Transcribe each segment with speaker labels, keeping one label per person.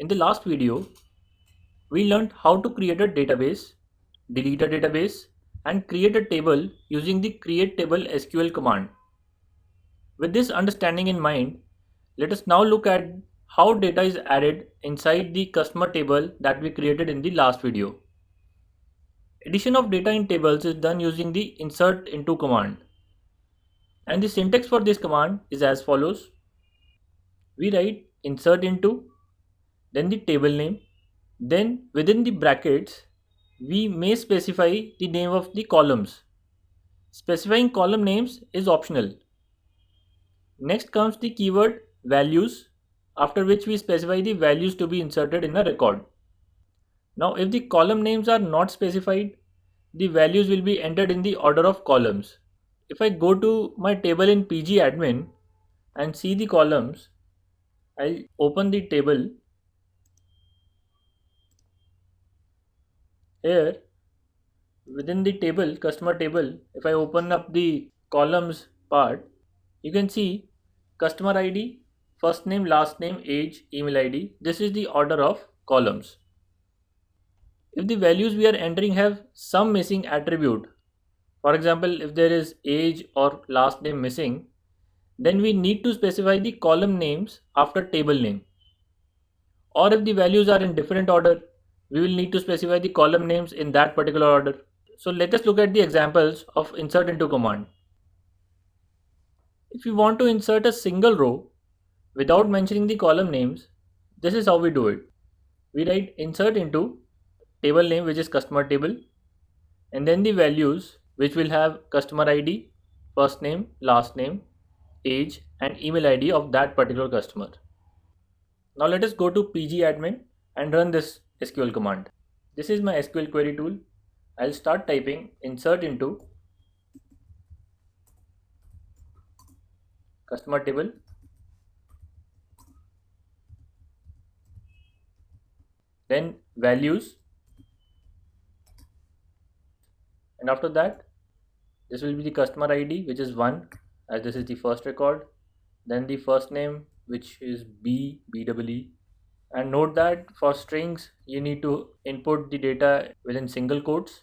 Speaker 1: In the last video, we learned how to create a database, delete a database, and create a table using the create table SQL command. With this understanding in mind, let us now look at how data is added inside the customer table that we created in the last video. Addition of data in tables is done using the insert into command. And the syntax for this command is as follows. We write insert into, then the table name, then within the brackets, we may specify the name of the columns. Specifying column names is optional. Next comes the keyword values, after which we specify the values to be inserted in a record. Now if the column names are not specified, the values will be entered in the order of columns. If I go to my table in PG admin and see the columns, I'll open the table. Here within the table, customer table, if I open up the columns part, you can see customer ID, first name, last name, age, email ID. This is the order of columns. If the values we are entering have some missing attribute, for example, if there is age or last name missing, then we need to specify the column names after table name. Or if the values are in different order, we will need to specify the column names in that particular order. So let us look at the examples of insert into command. If we want to insert a single row without mentioning the column names, this is how we do it. We write insert into table name, which is customer table, and then the values, which will have customer ID, first name, last name, age, and email ID of that particular customer. Now let us go to PG admin and run this SQL command. This is my SQL query tool. I'll start typing insert into customer table, then values, and after that this will be the customer ID, which is 1, as this is the first record, then the first name, which is BWE. And note that for strings you need to input the data within single quotes.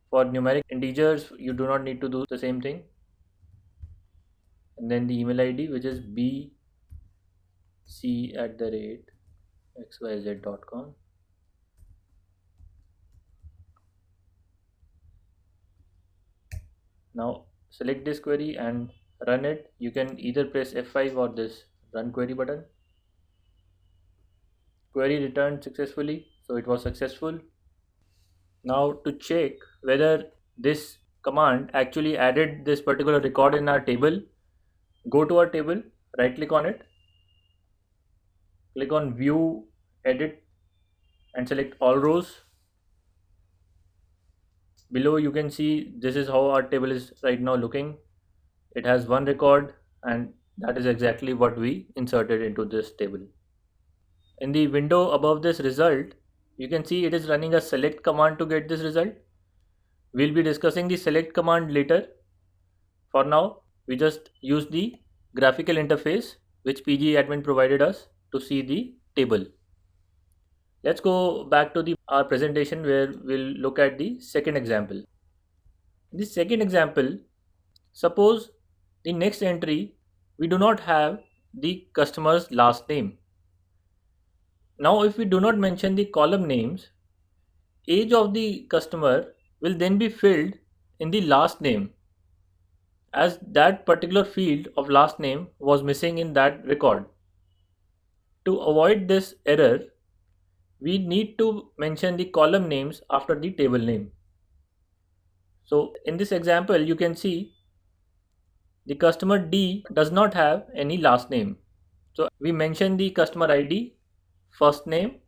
Speaker 1: For numeric integers you do not need to do the same thing. And then the email ID, which is bc@xyz.com. Now select this query and run it. You can either press F5 or this run query button. Query returned successfully, so it was successful. Now to check whether this command actually added this particular record in our table, go to our table, right click on it, click on view, edit, and select all rows. Below you can see this is how our table is right now looking. It has one record, and that is exactly what we inserted into this table. In the window above this result, you can see it is running a select command to get this result. We'll be discussing the select command later. For now, we just use the graphical interface which PG admin provided us to see the table. Let's go back to our presentation where we'll look at the second example. In the second example, suppose the next entry we do not have the customer's last name. Now if we do not mention the column names, age of the customer will then be filled in the last name, as that particular field of last name was missing in that record. To avoid this error, we need to mention the column names after the table name. So in this example, you can see the customer D does not have any last name. So we mention the customer ID, first name,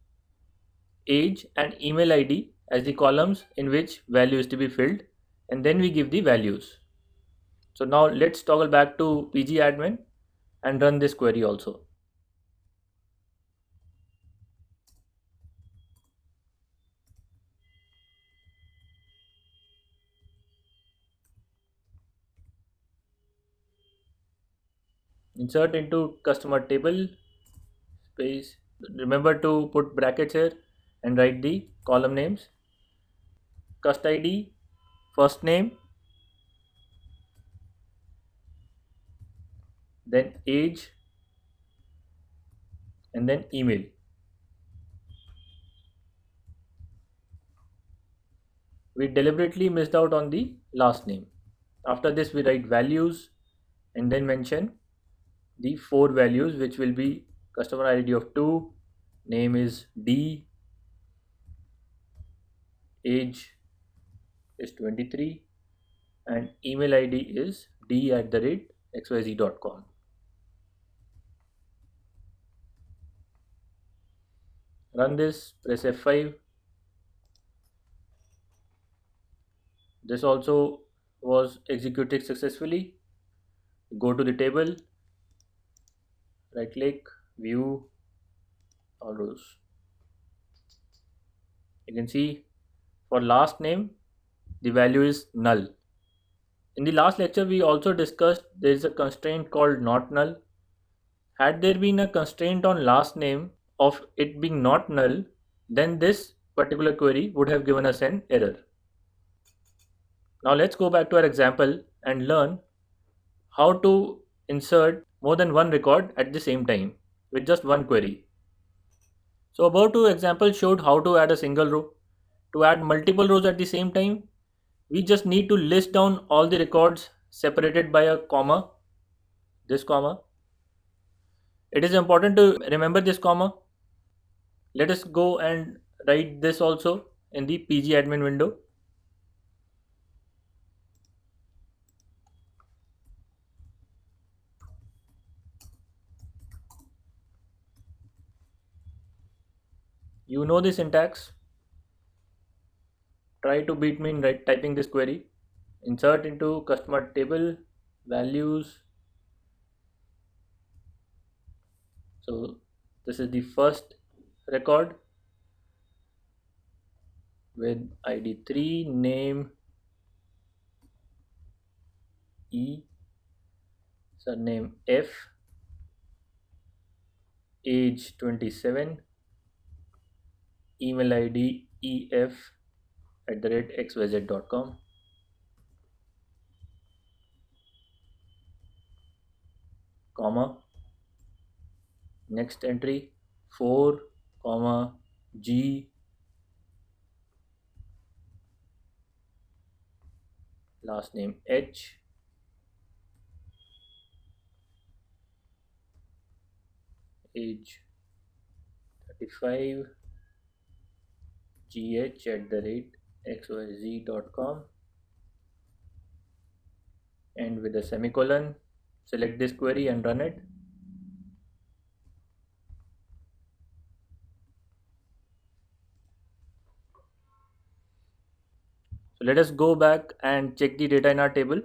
Speaker 1: age, and email ID as the columns in which value is to be filled, and then we give the values. So now let's toggle back to PG admin and run this query also. Insert into customer table, space, Remember to put brackets here and write the column names. Cust ID, first name, then age, and then email. We deliberately missed out on the last name. After this, we write values and then mention the 4 values, which will be customer ID of 2, name is D, age is 23, and email ID is d@xyz.com. Run this, press F5. This also was executed successfully. Go to the table, right click, view all rows. You can see for last name the value is null. In the last lecture we also discussed there is a constraint called not null. Had there been a constraint on last name of it being not null, then this particular query would have given us an error. Now let's go back to our example and learn how to insert more than one record at the same time with just one query. So above two examples showed how to add a single row. To add multiple rows at the same time, we just need to list down all the records separated by a comma, this comma. It is important to remember this comma. Let us go and write this also in the pgadmin window. You know the syntax. Try to beat me in typing this query. Insert into customer table values. So this is the first record with ID 3, name E, surname F, age 27, email ID ef@xyz.com, comma, next entry 4, comma, G, last name H, age 35, gh@xyz.com, and with a semicolon select this query and run it. So let us go back and check the data in our table.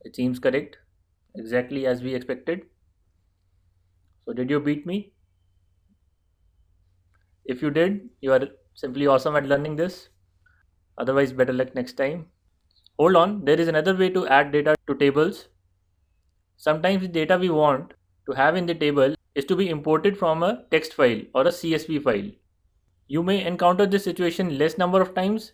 Speaker 1: It seems correct, exactly as we expected. So did you beat me? If you did, you are simply awesome at learning this. Otherwise, better luck next time. Hold on, there is another way to add data to tables. Sometimes the data we want to have in the table is to be imported from a text file or a CSV file. You may encounter this situation less number of times,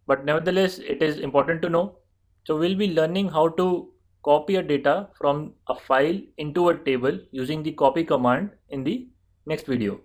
Speaker 1: but nevertheless it is important to know. So we'll be learning how to copy a data from a file into a table using the copy command in the next video.